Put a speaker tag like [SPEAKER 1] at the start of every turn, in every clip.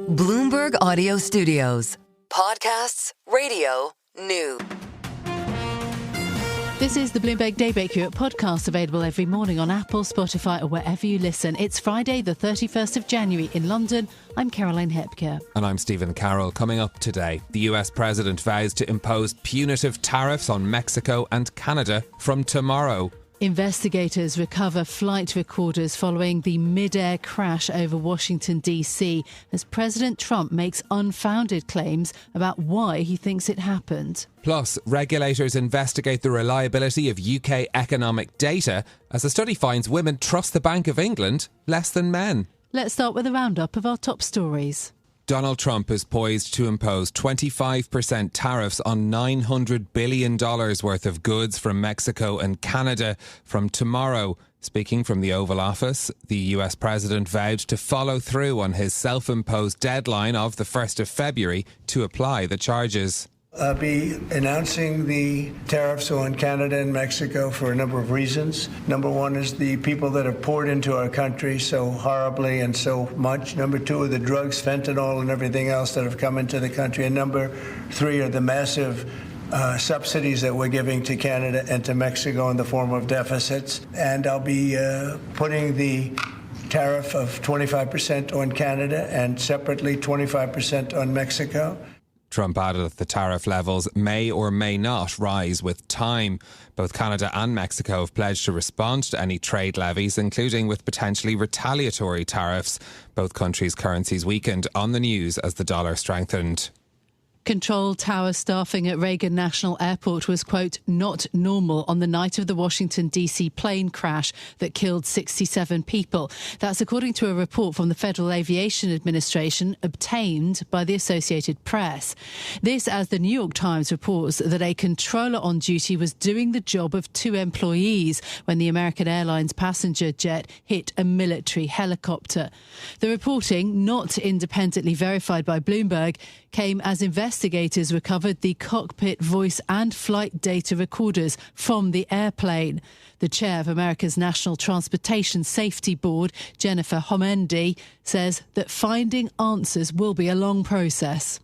[SPEAKER 1] Bloomberg Audio Studios. Podcasts, radio, news.
[SPEAKER 2] This is the Bloomberg Daybreak Europe podcast, available every morning on Apple, Spotify or wherever you listen. It's Friday the 31st of January in London. I'm Caroline Hepker.
[SPEAKER 3] And I'm Stephen Carroll. Coming up today, the US president vows to impose punitive tariffs on Mexico and Canada from tomorrow.
[SPEAKER 2] Investigators recover flight recorders following the mid-air crash over Washington, D.C. as President Trump makes unfounded claims about why he thinks it happened.
[SPEAKER 3] Plus, regulators investigate the reliability of UK economic data as a study finds women trust the Bank of England less than men.
[SPEAKER 2] Let's start with a roundup of our top stories.
[SPEAKER 3] Donald Trump is poised to impose 25% tariffs on $900 billion worth of goods from Mexico and Canada from tomorrow. Speaking from the Oval Office, the US president vowed to follow through on his self-imposed deadline of the 1st of February to apply the charges.
[SPEAKER 4] I'll be announcing the tariffs on Canada and Mexico for a number of reasons. Number one is the people that have poured into our country so horribly and so much. Number two are the drugs, fentanyl and everything else that have come into the country. And number three are the massive subsidies that we're giving to Canada and to Mexico in the form of deficits. And I'll be putting the tariff of 25% on Canada and separately 25% on Mexico.
[SPEAKER 3] Trump added that the tariff levels may or may not rise with time. Both Canada and Mexico have pledged to respond to any trade levies, including with potentially retaliatory tariffs. Both countries' currencies weakened on the news as the dollar strengthened.
[SPEAKER 2] Control tower staffing at Reagan National Airport was, quote, not normal on the night of the Washington, D.C. plane crash that killed 67 people. That's according to a report from the Federal Aviation Administration obtained by the Associated Press. This as the New York Times reports that a controller on duty was doing the job of two employees when the American Airlines passenger jet hit a military helicopter. The reporting, not independently verified by Bloomberg, came as investigators recovered the cockpit voice and flight data recorders from the airplane. The chair of America's National Transportation Safety Board, Jennifer Homendy, says that finding answers will be a long process.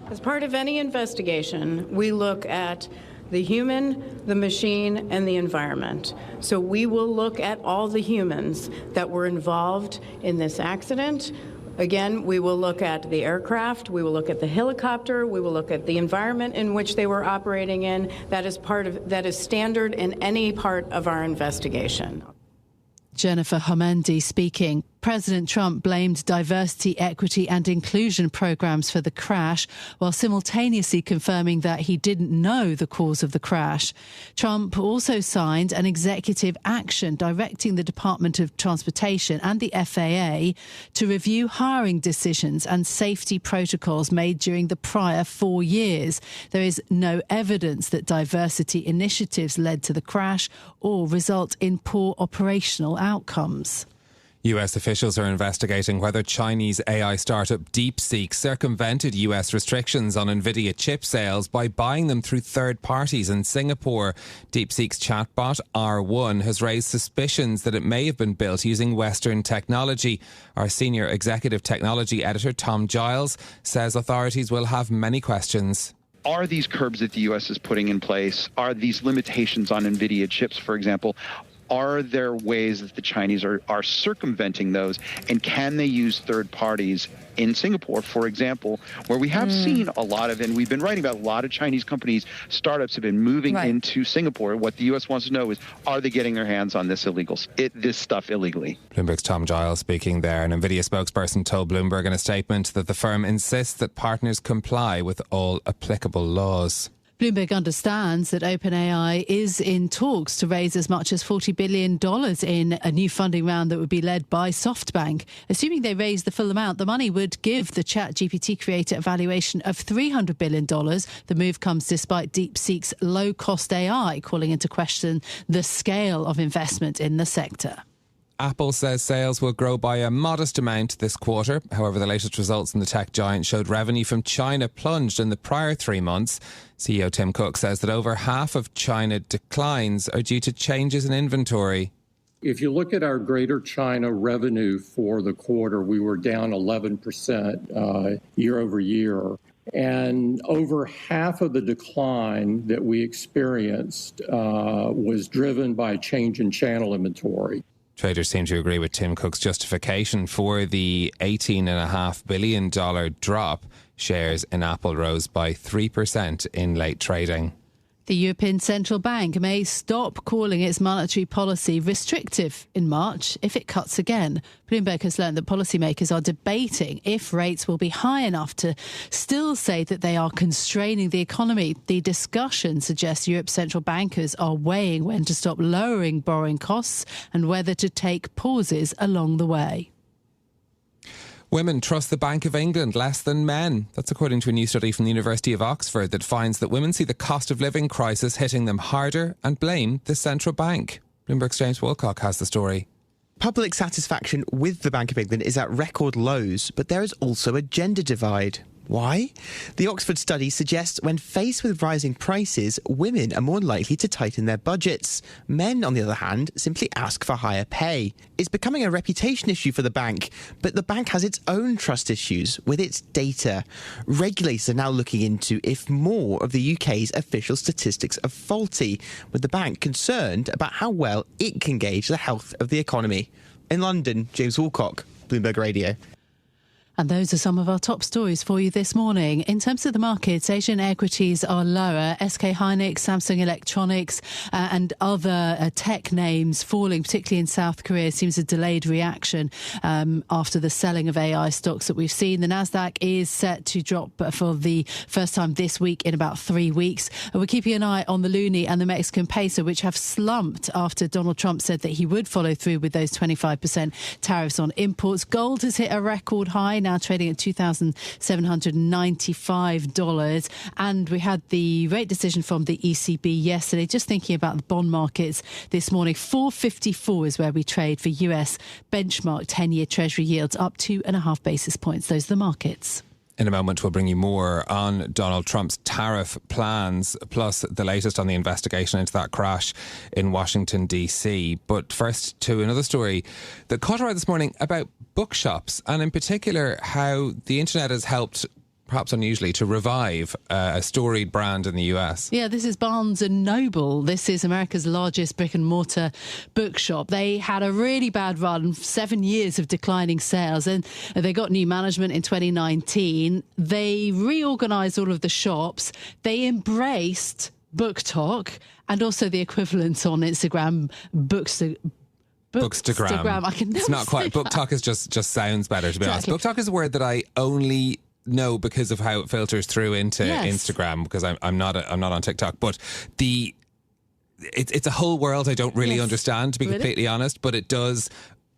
[SPEAKER 5] As part of any investigation, we look at the human, the machine, and the environment. So we will look at all the humans that were involved in this accident. Again, we will look at the aircraft, we will look at the helicopter, we will look at the environment in which they were operating in. That is standard in any part of our investigation.
[SPEAKER 2] Jennifer Homendy speaking. President Trump blamed diversity, equity and inclusion programs for the crash, while simultaneously confirming that he didn't know the cause of the crash. Trump also signed an executive action directing the Department of Transportation and the FAA to review hiring decisions and safety protocols made during the prior 4 years. There is no evidence that diversity initiatives led to the crash or result in poor operational outcomes.
[SPEAKER 3] US officials are investigating whether Chinese AI startup DeepSeek circumvented US restrictions on Nvidia chip sales by buying them through third parties in Singapore. DeepSeek's chatbot, R1, has raised suspicions that it may have been built using Western technology. Our senior executive technology editor, Tom Giles, says authorities will have many questions.
[SPEAKER 6] Are these curbs that the U.S. is putting in place, are these limitations on Nvidia chips, for example, are there ways that the Chinese are circumventing those? And can they use third parties in Singapore, for example, where we have seen a lot of, and we've been writing about a lot of Chinese companies, startups have been moving into Singapore. What the U.S. wants to know is, are they getting their hands on this stuff illegally?
[SPEAKER 3] Bloomberg's Tom Giles speaking there. An Nvidia spokesperson told Bloomberg in a statement that the firm insists that partners comply with all applicable laws.
[SPEAKER 2] Bloomberg understands that OpenAI is in talks to raise as much as $40 billion in a new funding round that would be led by SoftBank. Assuming they raise the full amount, the money would give the ChatGPT creator a valuation of $300 billion. The move comes despite DeepSeek's low-cost AI calling into question the scale of investment in the sector.
[SPEAKER 3] Apple says sales will grow by a modest amount this quarter. However, the latest results in the tech giant showed revenue from China plunged in the prior 3 months. CEO Tim Cook says that over half of China declines are due to changes in inventory.
[SPEAKER 7] If you look at our Greater China revenue for the quarter, we were down 11% year over year. And over half of the decline that we experienced was driven by a change in channel inventory.
[SPEAKER 3] Traders seem to agree with Tim Cook's justification for the $18.5 billion drop. Shares in Apple rose by 3% in late trading.
[SPEAKER 2] The European Central Bank may stop calling its monetary policy restrictive in March if it cuts again. Bloomberg has learned that policymakers are debating if rates will be high enough to still say that they are constraining the economy. The discussion suggests Europe's central bankers are weighing when to stop lowering borrowing costs and whether to take pauses along the way.
[SPEAKER 3] Women trust the Bank of England less than men. That's according to a new study from the University of Oxford that finds that women see the cost of living crisis hitting them harder and blame the central bank. Bloomberg's James Wilcock has the story.
[SPEAKER 8] Public satisfaction with the Bank of England is at record lows, but there is also a gender divide. Why? The Oxford study suggests when faced with rising prices, women are more likely to tighten their budgets. Men, on the other hand, simply ask for higher pay. It's becoming a reputation issue for the bank, but the bank has its own trust issues with its data. Regulators are now looking into if more of the UK's official statistics are faulty, with the bank concerned about how well it can gauge the health of the economy. In London, James Wilcock, Bloomberg Radio.
[SPEAKER 2] And those are some of our top stories for you this morning. In terms of the markets, Asian equities are lower. SK Hynix, Samsung Electronics and other tech names falling, particularly in South Korea. Seems a delayed reaction after the selling of AI stocks that we've seen. The Nasdaq is set to drop for the first time this week in about 3 weeks. We're keeping an eye on the loonie and the Mexican peso, which have slumped after Donald Trump said that he would follow through with those 25% tariffs on imports. Gold has hit a record high, now trading at $2,795. And we had the rate decision from the ECB yesterday. Just thinking about the bond markets this morning, 454 is where we trade for US benchmark 10-year Treasury yields, up 2.5 basis points. Those are the markets.
[SPEAKER 3] In a moment, we'll bring you more on Donald Trump's tariff plans, plus the latest on the investigation into that crash in Washington, D.C. But first, to another story that caught our eye this morning about bookshops, and in particular how the internet has helped, perhaps unusually, to revive a storied brand in the US.
[SPEAKER 2] Yeah, this is Barnes & Noble. This is America's largest brick-and-mortar bookshop. They had a really bad run, 7 years of declining sales, and they got new management in 2019. They reorganised all of the shops. They embraced BookTok and also the equivalent on Instagram, Bookstagram. I can never
[SPEAKER 3] It's not quite. BookTok is just sounds better, to be honest. BookTok is a word that I only know because of how it filters through into Instagram, because I'm not on TikTok. But it's a whole world I don't really understand, to be completely honest. But it does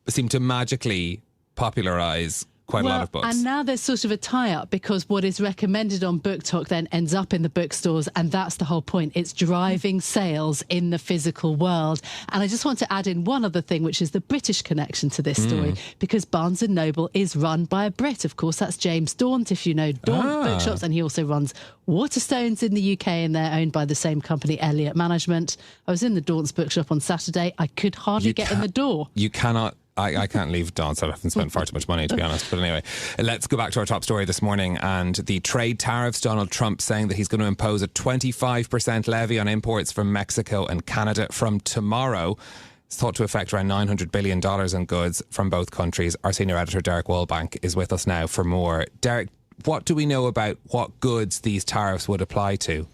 [SPEAKER 3] seem to magically popularise quite a lot of books.
[SPEAKER 2] And now there's sort of a tie-up, because what is recommended on BookTok then ends up in the bookstores, and that's the whole point. It's driving sales in the physical world. And I just want to add in one other thing, which is the British connection to this story, because Barnes & Noble is run by a Brit. Of course, that's James Daunt, if you know Daunt Bookshops, and he also runs Waterstones in the UK, and they're owned by the same company, Elliott Management. I was in the Daunt's bookshop on Saturday. I could hardly get in the door.
[SPEAKER 3] You cannot. I can't leave Daunt's. I haven't spent far too much money, to be honest. But anyway, let's go back to our top story this morning and the trade tariffs. Donald Trump saying that he's going to impose a 25% levy on imports from Mexico and Canada from tomorrow. It's thought to affect around $900 billion in goods from both countries. Our senior editor, Derek Wallbank, is with us now for more. Derek, what do we know about what goods these tariffs would apply to?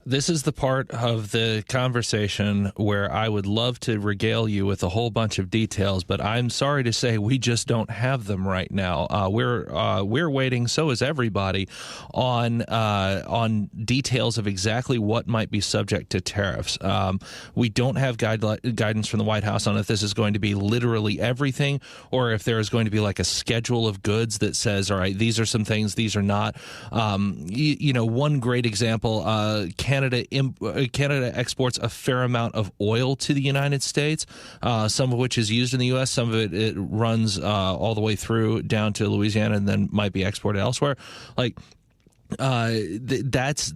[SPEAKER 9] This is the part of the conversation where I would love to regale you with a whole bunch of details, but I'm sorry to say we just don't have them right now. We're waiting, so is everybody, on details of exactly what might be subject to tariffs. We don't have guidance from the White House on if this is going to be literally everything, or if there is going to be like a schedule of goods that says, all right, these are some things, these are not. One great example, Canada exports a fair amount of oil to the United States, some of which is used in the U.S., some of it runs all the way through down to Louisiana and then might be exported elsewhere. Like, that's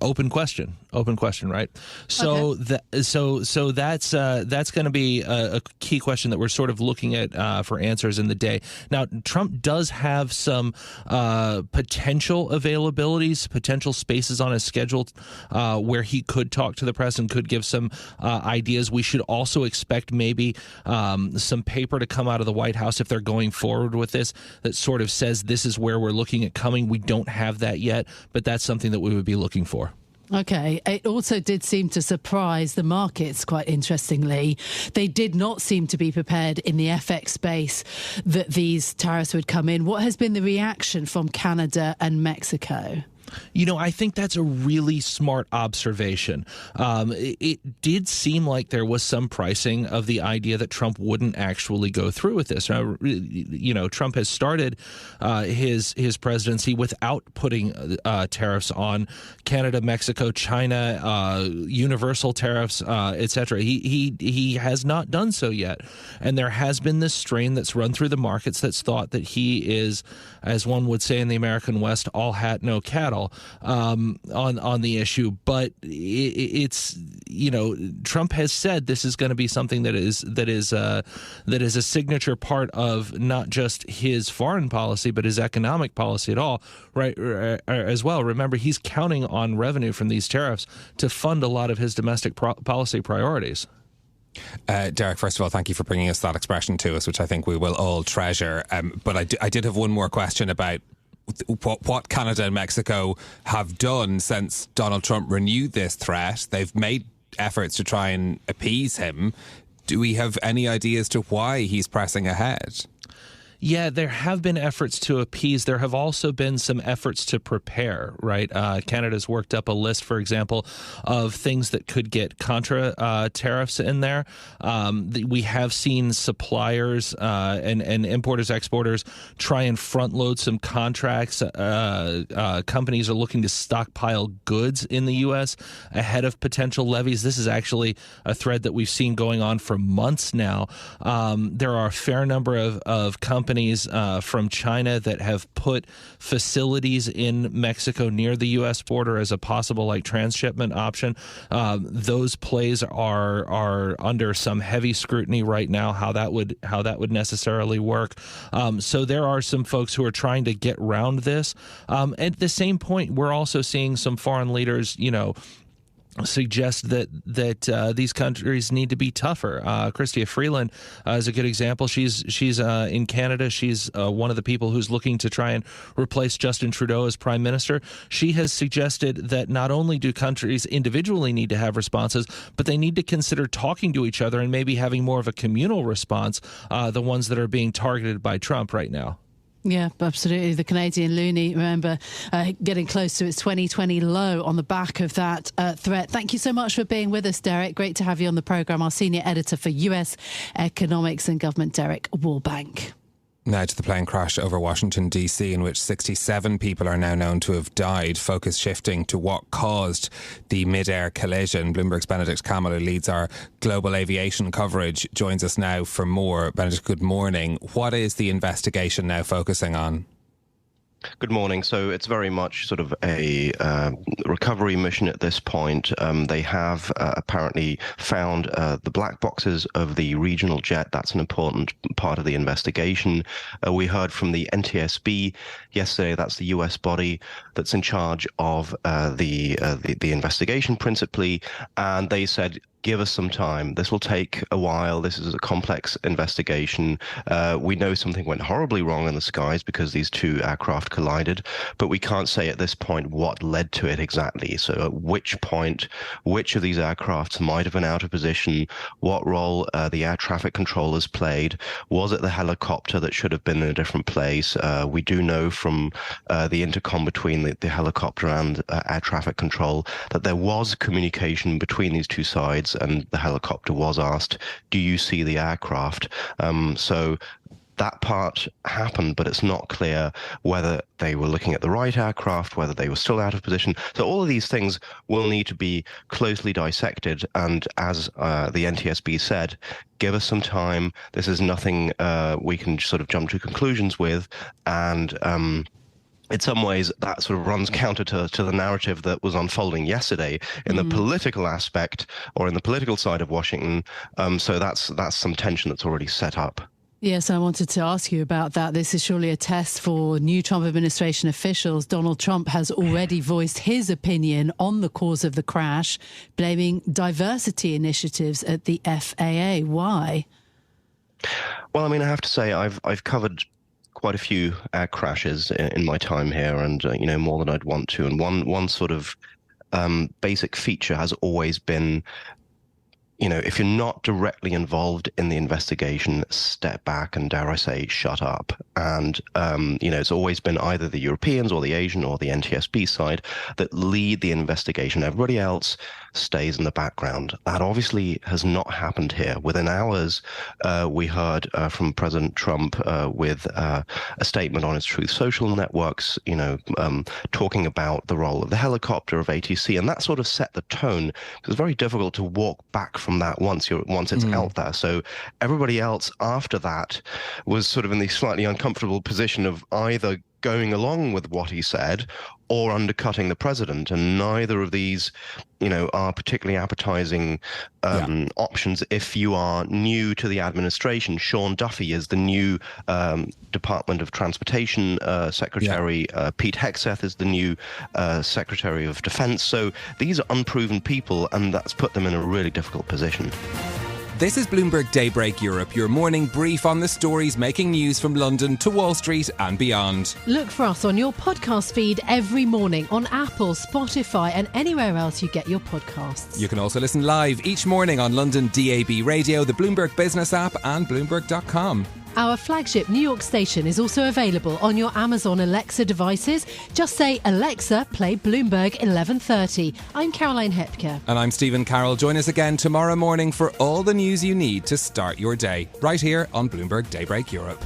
[SPEAKER 9] open question, right? So so that's going to be a key question that we're sort of looking at for answers in the day. Now, Trump does have some potential availabilities, potential spaces on his schedule where he could talk to the press and could give some ideas. We should also expect maybe some paper to come out of the White House if they're going forward with this that sort of says this is where we're looking at coming. We don't have that yet, but that's something that we would be looking for.
[SPEAKER 2] Okay. It also did seem to surprise the markets, quite interestingly. They did not seem to be prepared in the FX space that these tariffs would come in. What has been the reaction from Canada and Mexico?
[SPEAKER 9] I think that's a really smart observation. It did seem like there was some pricing of the idea that Trump wouldn't actually go through with this. Trump has started his presidency without putting tariffs on Canada, Mexico, China, universal tariffs, etc. He has not done so yet. And there has been this strain that's run through the markets that's thought that he is, as one would say in the American West, all hat, no cattle. On the issue, but it's Trump has said this is going to be something that is a signature part of not just his foreign policy but his economic policy at all, right? As well. Remember, he's counting on revenue from these tariffs to fund a lot of his domestic policy priorities.
[SPEAKER 3] Derek, first of all, thank you for bringing us that expression to us, which I think we will all treasure. But I did have one more question about what Canada and Mexico have done since Donald Trump renewed this threat. They've made efforts to try and appease him. Do we have any idea as to why he's pressing ahead?
[SPEAKER 9] Yeah, there have been efforts to appease. There have also been some efforts to prepare, right? Canada's worked up a list, for example, of things that could get contra tariffs in there. We have seen suppliers and importers, exporters try and front load some contracts. Companies are looking to stockpile goods in the U.S. ahead of potential levies. This is actually a thread that we've seen going on for months now. There are a fair number of companies from China that have put facilities in Mexico near the U.S. border as a possible transshipment option. Those plays are under some heavy scrutiny right now. How that would necessarily work. So there are some folks who are trying to get around this. At the same point, we're also seeing some foreign leaders, suggest that these countries need to be tougher. Chrystia Freeland is a good example. She's in Canada. She's one of the people who's looking to try and replace Justin Trudeau as prime minister. She has suggested that not only do countries individually need to have responses, but they need to consider talking to each other and maybe having more of a communal response, the ones that are being targeted by Trump right now.
[SPEAKER 2] Yeah, absolutely. The Canadian loonie, remember, getting close to its 2020 low on the back of that threat. Thank you so much for being with us, Derek. Great to have you on the programme. Our senior editor for US Economics and Government, Derek Wallbank.
[SPEAKER 3] Now to the plane crash over Washington, D.C., in which 67 people are now known to have died. Focus shifting to what caused the mid-air collision. Bloomberg's Benedict Kamel, who leads our global aviation coverage, joins us now for more. Benedict, good morning. What is the investigation now focusing on?
[SPEAKER 10] Good morning. So it's very much sort of a recovery mission at this point. They have apparently found the black boxes of the regional jet. That's an important part of the investigation. We heard from the NTSB yesterday. That's the U.S. body that's in charge of the investigation principally. And they said, give us some time. This will take a while. This is a complex investigation. We know something went horribly wrong in the skies because these two aircraft collided, but we can't say at this point what led to it exactly. So at which point, which of these aircrafts might have been out of position, what role the air traffic controllers played, was it the helicopter that should have been in a different place? We do know from the intercom between the helicopter and air traffic control that there was communication between these two sides, and the helicopter was asked, do you see the aircraft? So that part happened, but it's not clear whether they were looking at the right aircraft, whether they were still out of position. So all of these things will need to be closely dissected. And as the NTSB said, give us some time. This is nothing we can sort of jump to conclusions with. And in some ways, that sort of runs counter to the narrative that was unfolding yesterday in the political aspect or in the political side of Washington. So that's some tension that's already set up.
[SPEAKER 2] Yes, I wanted to ask you about that. This is surely a test for new Trump administration officials. Donald Trump has already voiced his opinion on the cause of the crash, blaming diversity initiatives at the FAA. Why?
[SPEAKER 10] Well, I mean, I have to say I've covered quite a few air crashes in my time here, and more than I'd want to. And one sort of basic feature has always been, if you're not directly involved in the investigation, step back and, dare I say, shut up. And, it's always been either the Europeans or the Asian or the NTSB side that lead the investigation. Everybody else stays in the background. That obviously has not happened here. Within hours, we heard from President Trump with a statement on his Truth Social networks, talking about the role of the helicopter, of ATC, and that sort of set the tone. It's very difficult to walk back from that once it's out there. So everybody else after that was sort of in the slightly uncomfortable position of either going along with what he said or undercutting the president, and neither of these are particularly appetizing options if you are new to the administration. Sean Duffy is the new Department of Transportation Secretary. Pete Hegseth is the new Secretary of Defense. So these are unproven people, and that's put them in a really difficult position.
[SPEAKER 3] This is Bloomberg Daybreak Europe, your morning brief on the stories making news from London to Wall Street and beyond.
[SPEAKER 11] Look for us on your podcast feed every morning on Apple, Spotify and anywhere else you get your podcasts.
[SPEAKER 3] You can also listen live each morning on London DAB Radio, the Bloomberg Business app and Bloomberg.com.
[SPEAKER 11] Our flagship New York station is also available on your Amazon Alexa devices. Just say, Alexa, play Bloomberg 1130. I'm Caroline Hepker.
[SPEAKER 3] And I'm Stephen Carroll. Join us again tomorrow morning for all the news you need to start your day, right here on Bloomberg Daybreak Europe.